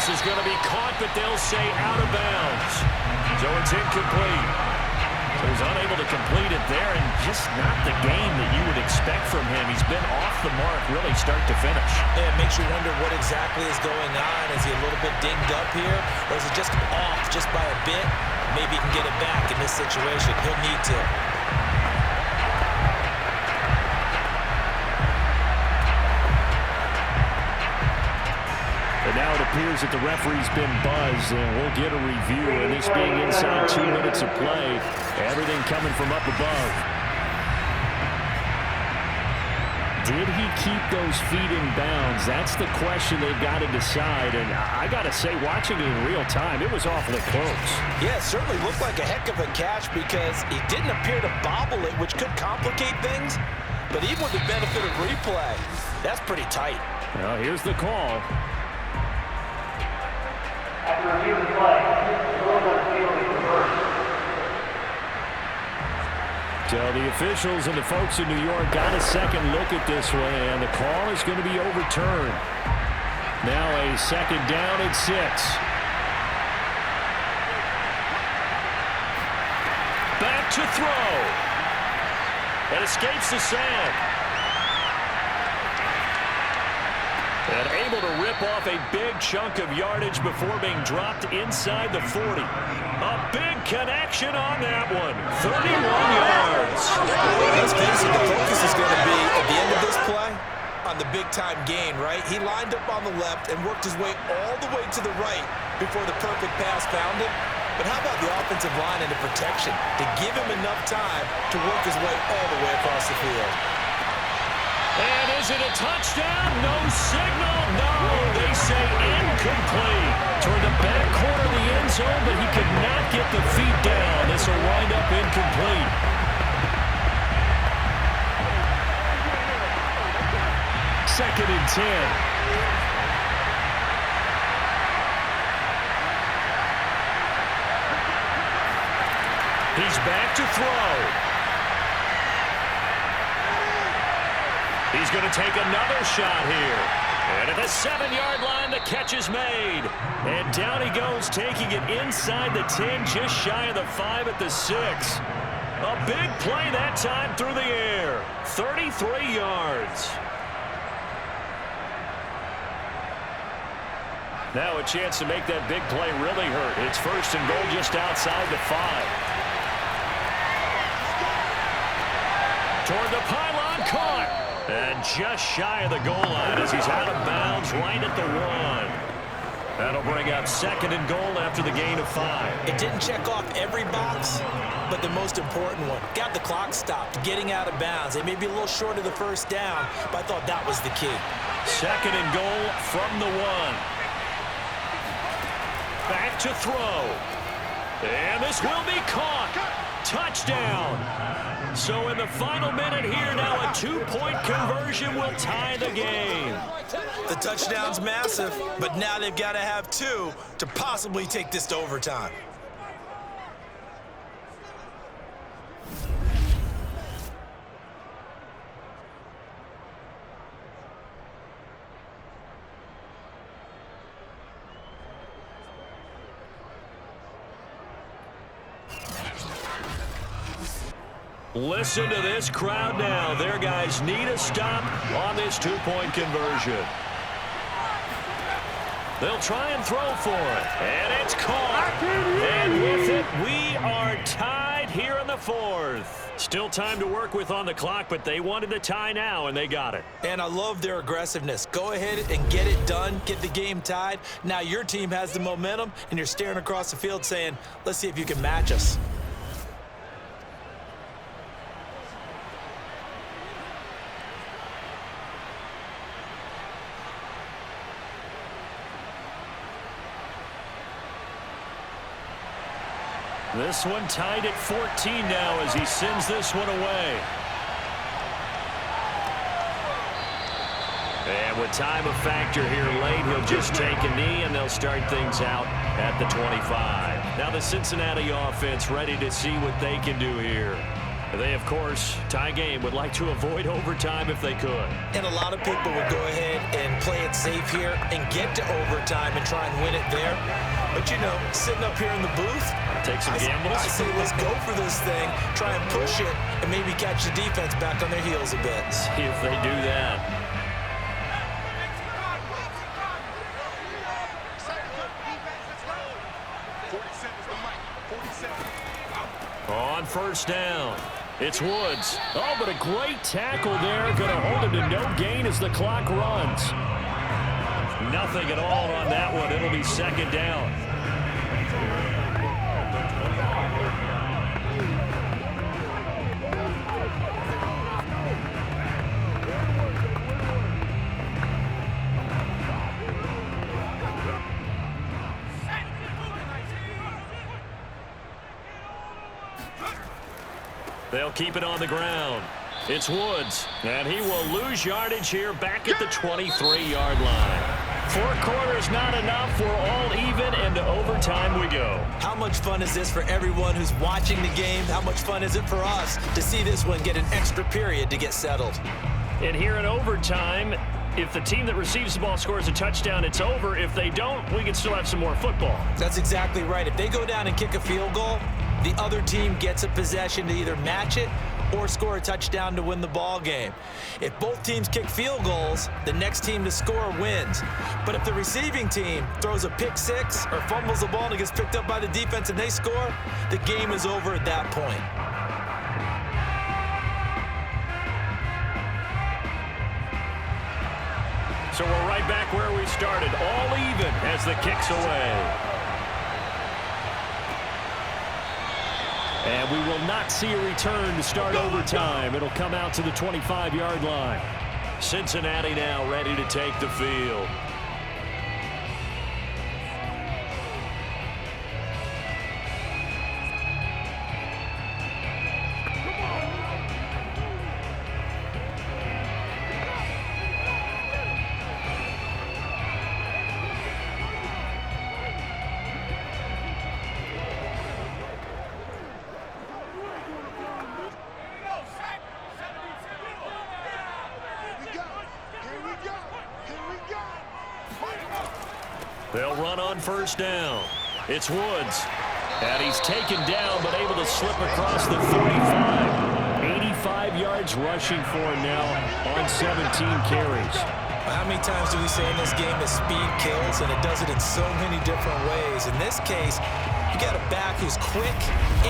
This is going to be caught, but they'll say out of bounds. So it's incomplete. So he's unable to complete it there, and just not the game that you would expect from him. He's been off the mark really start to finish. Yeah, it makes you wonder what exactly is going on. Is he a little bit dinged up here, or is it just off just by a bit? Maybe he can get it back in this situation. He'll need to. And now it appears that the referee's been buzzed, and we'll get a review. And this being inside 2 minutes of play, everything coming from up above. Did he keep those feet in bounds? That's the question they've got to decide. And I got to say, watching it in real time, it was awfully close. Yeah, it certainly looked like a heck of a catch because he didn't appear to bobble it, which could complicate things. But even with the benefit of replay, that's pretty tight. Well, here's the call. After review of the play, Casanova fielding reversed. So the officials and the folks in New York got a second look at this one, and the call is going to be overturned. Now a second down at 6. Back to throw. It escapes the sack. And able to rip off a big chunk of yardage before being dropped inside the 40. A big connection on that one. 31 yards. Let's face it, the focus is going to be at the end of this play on the big-time gain, right? He lined up on the left and worked his way all the way to the right before the perfect pass found him. But how about the offensive line and the protection to give him enough time to work his way all the way across the field? And is it a touchdown? No signal. No, they say incomplete. Toward the back corner of the end zone, but he could not get the feet down. This will wind up incomplete. Second and 10. He's back to throw. He's going to take another shot here. And at the 7-yard line, the catch is made. And down he goes, taking it inside the 10, just shy of the 5 at the 6. A big play that time through the air. 33 yards. Now a chance to make that big play really hurt. It's first and goal just outside the 5. Toward the pylon, caught. And just shy of the goal line as he's out of bounds right at the 1. That'll bring up second and goal after the gain of 5. It didn't check off every box, but the most important one. Got the clock stopped, getting out of bounds. They may be a little short of the first down, but I thought that was the key. Second and goal from the 1. Back to throw. And this will be caught. Touchdown. So in the final minute here, now a 2-point conversion will tie the game. The touchdown's massive, but now they've got to have 2 to possibly take this to overtime. Listen to this crowd now. Their guys need a stop on this 2-point conversion. They'll try and throw for it. And it's caught. And with it, we are tied here in the 4th. Still time to work with on the clock, but they wanted the tie now, and they got it. And I love their aggressiveness. Go ahead and get it done. Get the game tied. Now your team has the momentum, and you're staring across the field saying, let's see if you can match us. This one tied at 14 now as he sends this one away. And with time a factor here late, he'll just take a knee and they'll start things out at the 25. Now the Cincinnati offense ready to see what they can do here. They, of course, tie game, would like to avoid overtime if they could. And a lot of people would go ahead and play it safe here and get to overtime and try and win it there. But, you know, sitting up here in the booth, take some gambles. I say let's go for this thing, try and push it, and maybe catch the defense back on their heels a bit. See if they do that. On first down, it's Woods. Oh, but a great tackle there. Going to hold him to no gain as the clock runs. Nothing at all on that one. It'll be second down. They'll keep it on the ground. It's Woods, and he will lose yardage here back at the 23-yard line. 4 quarters not enough. We're all even, and to overtime we go. How much fun is this for everyone who's watching the game? How much fun is it for us to see this one get an extra period to get settled? And here in overtime, if the team that receives the ball scores a touchdown, it's over. If they don't, we can still have some more football. That's exactly right. If they go down and kick a field goal, the other team gets a possession to either match it or score a touchdown to win the ball game. If both teams kick field goals, the next team to score wins. But if the receiving team throws a pick six or fumbles the ball and it gets picked up by the defense and they score, the game is over at that point. So we're right back where we started, all even as the kick's away. And we will not see a return to start overtime. It'll come out to the 25-yard line. Cincinnati now ready to take the field. They'll run on first down. It's Woods. And he's taken down, but able to slip across the 45. 85 yards rushing for him now on 17 carries. How many times do we say in this game that speed kills, and it does it in so many different ways? In this case, you got a back who's quick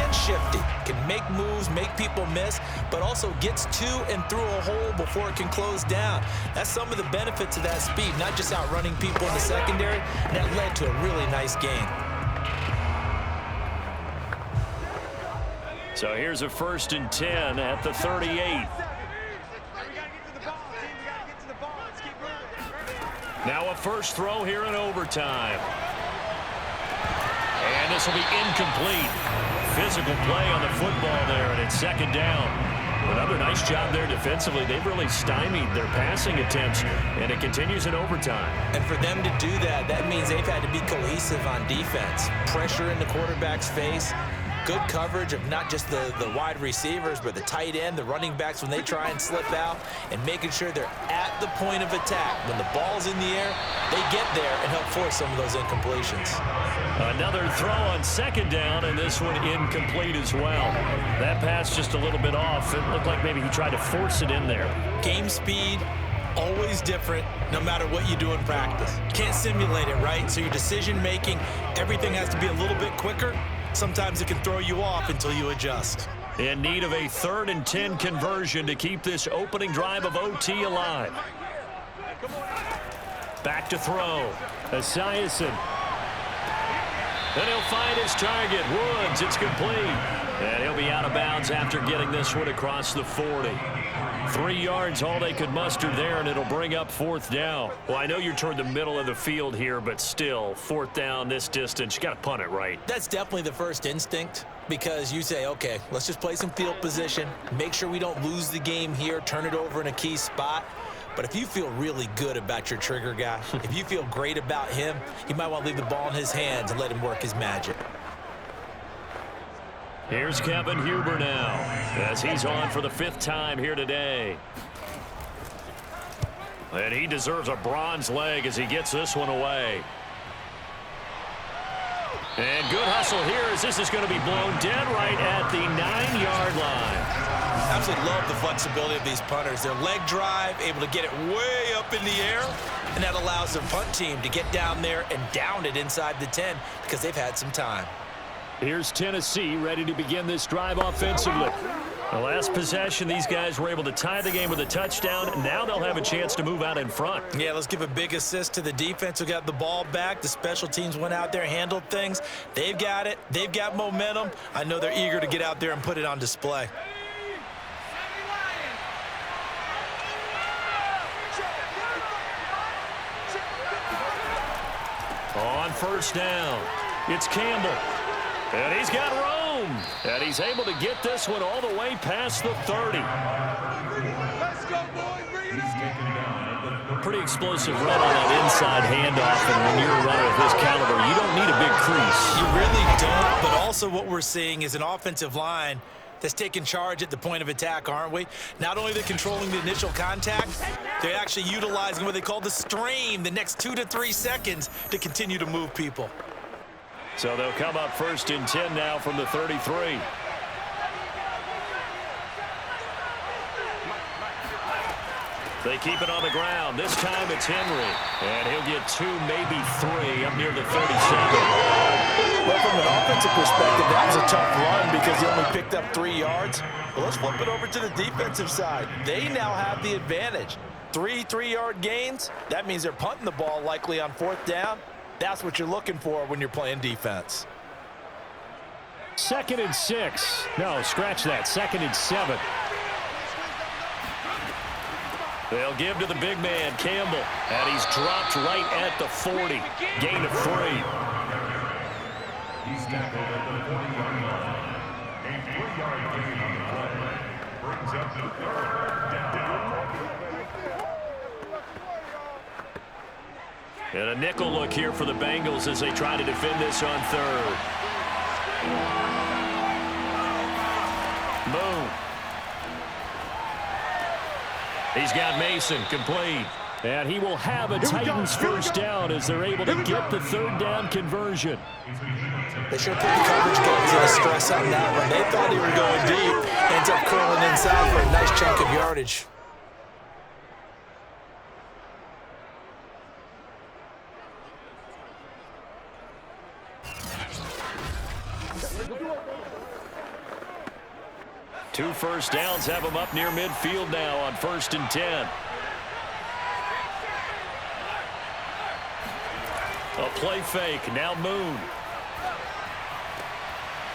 and shifty, can make moves, make people miss, but also gets to and through a hole before it can close down. That's some of the benefits of that speed, not just outrunning people in the secondary. That led to a really nice gain. So here's a 1st and 10 at the 38. Now a first throw here in overtime. And this will be incomplete. Physical play on the football there, and it's second down. Another nice job there defensively. They've really stymied their passing attempts, and it continues in overtime. And for them to do that, that means they've had to be cohesive on defense. Pressure in the quarterback's face. Good coverage of not just the wide receivers, but the tight end, the running backs when they try and slip out, and making sure they're at the point of attack. When the ball's in the air, they get there and help force some of those incompletions. Another throw on second down, and this one incomplete as well. That pass just a little bit off. It looked like maybe he tried to force it in there. Game speed, always different, no matter what you do in practice. Can't simulate it, right? So your decision-making, everything has to be a little bit quicker. Sometimes it can throw you off until you adjust. In need of a 3rd and 10 conversion to keep this opening drive of OT alive. Back to throw. Esiason. Then he'll find his target. Woods, it's complete. And he'll be out of bounds after getting this one across the 40. 3 yards, all they could muster there, and it'll bring up 4th down. Well, I know you're toward the middle of the field here, but still, 4th down this distance, you got to punt it right. That's definitely the first instinct, because you say, okay, let's just play some field position, make sure we don't lose the game here, turn it over in a key spot. But if you feel really good about your trigger guy, if you feel great about him, you might want to leave the ball in his hands and let him work his magic. Here's Kevin Huber now, as he's on for the 5th time here today. And he deserves a bronze leg as he gets this one away. And good hustle here as this is going to be blown dead right at the 9-yard line. I absolutely love the flexibility of these punters. Their leg drive, able to get it way up in the air, and that allows their punt team to get down there and down it inside the 10 because they've had some time. Here's Tennessee ready to begin this drive offensively. The last possession, these guys were able to tie the game with a touchdown. Now they'll have a chance to move out in front. Yeah, let's give a big assist to the defense who got the ball back. The special teams went out there, handled things. They've got it. They've got momentum. I know they're eager to get out there and put it on display. On 1st down, it's Campbell. And he's got room. And he's able to get this one all the way past the 30. Let's go, boys. Bring it on. Pretty explosive run on that inside handoff. And when you're a runner of this caliber, you don't need a big crease. You really don't, but also what we're seeing is an offensive line that's taking charge at the point of attack, aren't we? Not only are they controlling the initial contact, they're actually utilizing what they call the strain, the next 2 to 3 seconds to continue to move people. So they'll come up 1st and 10 now from the 33. They keep it on the ground. This time it's Henry. And he'll get 2, maybe 3 up near the 37. Well, from an offensive perspective, that was a tough run because he only picked up 3 yards. Well, let's flip it over to the defensive side. They now have the advantage. 3 3-yard gains. That means they're punting the ball likely on 4th down. That's what you're looking for when you're playing defense. 2nd and 6. No, scratch that. 2nd and 7. They'll give to the big man, Campbell. And he's dropped right at the 40. Gain of 3. He's tackled at the 40-yard line. A 3-yard gain on the play brings up the 3rd down. And a nickel look here for the Bengals as they try to defend this on 3rd. Boom. He's got Mason complete. And he will have a Titans 1st down as they're able to get the 3rd down conversion. They sure put the coverage guys in a stress on that one. They thought they were going deep. Ends up curling inside for a nice chunk of yardage. Two 1st downs have them up near midfield now on 1st and 10. A play fake. Now Moon.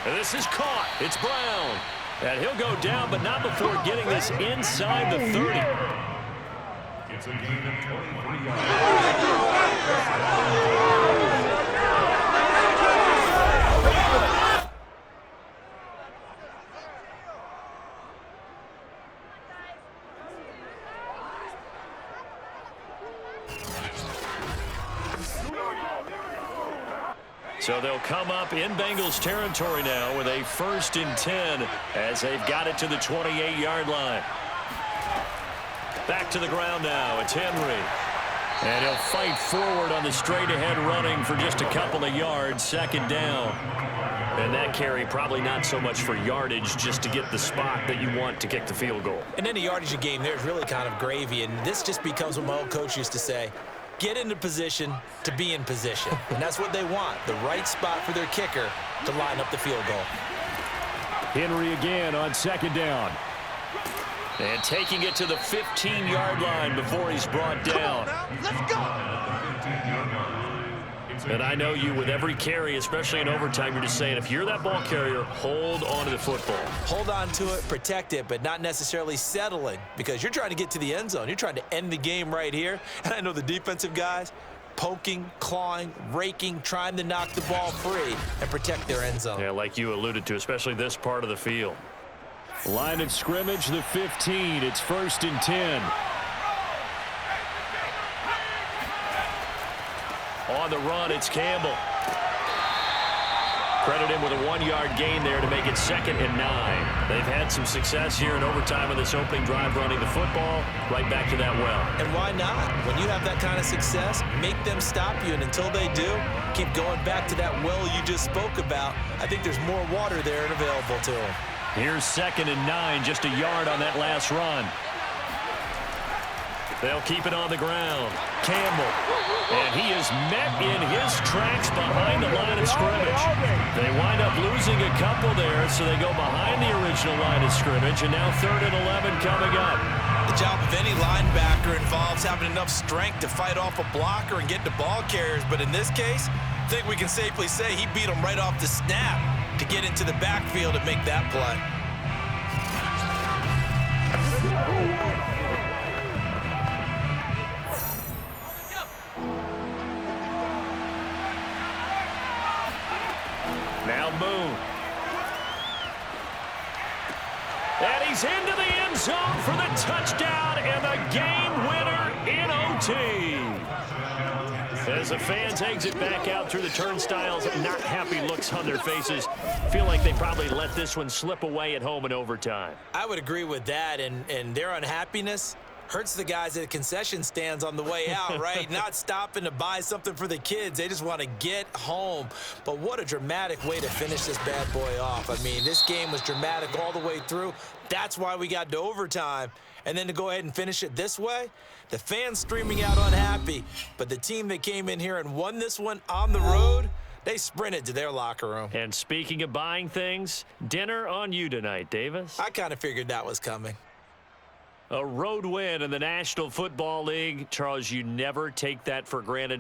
And this is caught. It's Brown. And he'll go down, but not before getting this inside the 30. It's a gain of 23 yards. So they'll come up in Bengals territory now with a 1st and 10 as they've got it to the 28-yard line. Back to the ground now. It's Henry. And he'll fight forward on the straight-ahead running for just a couple of yards. 2nd down. And that carry probably not so much for yardage, just to get the spot that you want to kick the field goal. And any yardage game there is really kind of gravy, and this just becomes what my old coach used to say. Get into position to be in position. And that's what they want, the right spot for their kicker to line up the field goal. Henry again on 2nd down. And taking it to the 15-yard line before he's brought down. Let's go. And I know you, with every carry, especially in overtime, you're just saying, if you're that ball carrier, hold on to the football. Hold on to it, protect it, but not necessarily settling, because you're trying to get to the end zone. You're trying to end the game right here. And I know the defensive guys poking, clawing, raking, trying to knock the ball free and protect their end zone. Yeah, like you alluded to, especially this part of the field. Line of scrimmage, the 15. It's 1st and 10. On the run, it's Campbell. Credit him with a 1-yard gain there to make it 2nd and 9. They've had some success here in overtime in this opening drive running the football. Right back to that well. And why not? When you have that kind of success, make them stop you. And until they do, keep going back to that well you just spoke about. I think there's more water there and available to them. Here's 2nd and 9, just a yard on that last run. They'll keep it on the ground. Campbell. And he is met in his tracks behind the line of scrimmage. They wind up losing a couple there, so they go behind the original line of scrimmage, and now 3rd and 11 coming up. The job of any linebacker involves having enough strength to fight off a blocker and get to ball carriers, but in this case, I think we can safely say he beat him right off the snap to get into the backfield and make that play. Now Moon. And he's into the end zone for the touchdown and the game winner in OT. As the fans exit back out through the turnstiles, not happy looks on their faces. Feel like they probably let this one slip away at home in overtime. I would agree with that, and their unhappiness hurts the guys at the concession stands on the way out, right? Not stopping to buy something for the kids. They just want to get home. But what a dramatic way to finish this bad boy off. I mean, this game was dramatic all the way through. That's why we got to overtime. And then to go ahead and finish it this way, the fans streaming out unhappy. But the team that came in here and won this one on the road, they sprinted to their locker room. And speaking of buying things, dinner on you tonight, Davis. I kind of figured that was coming. A road win in the National Football League. Charles, you never take that for granted.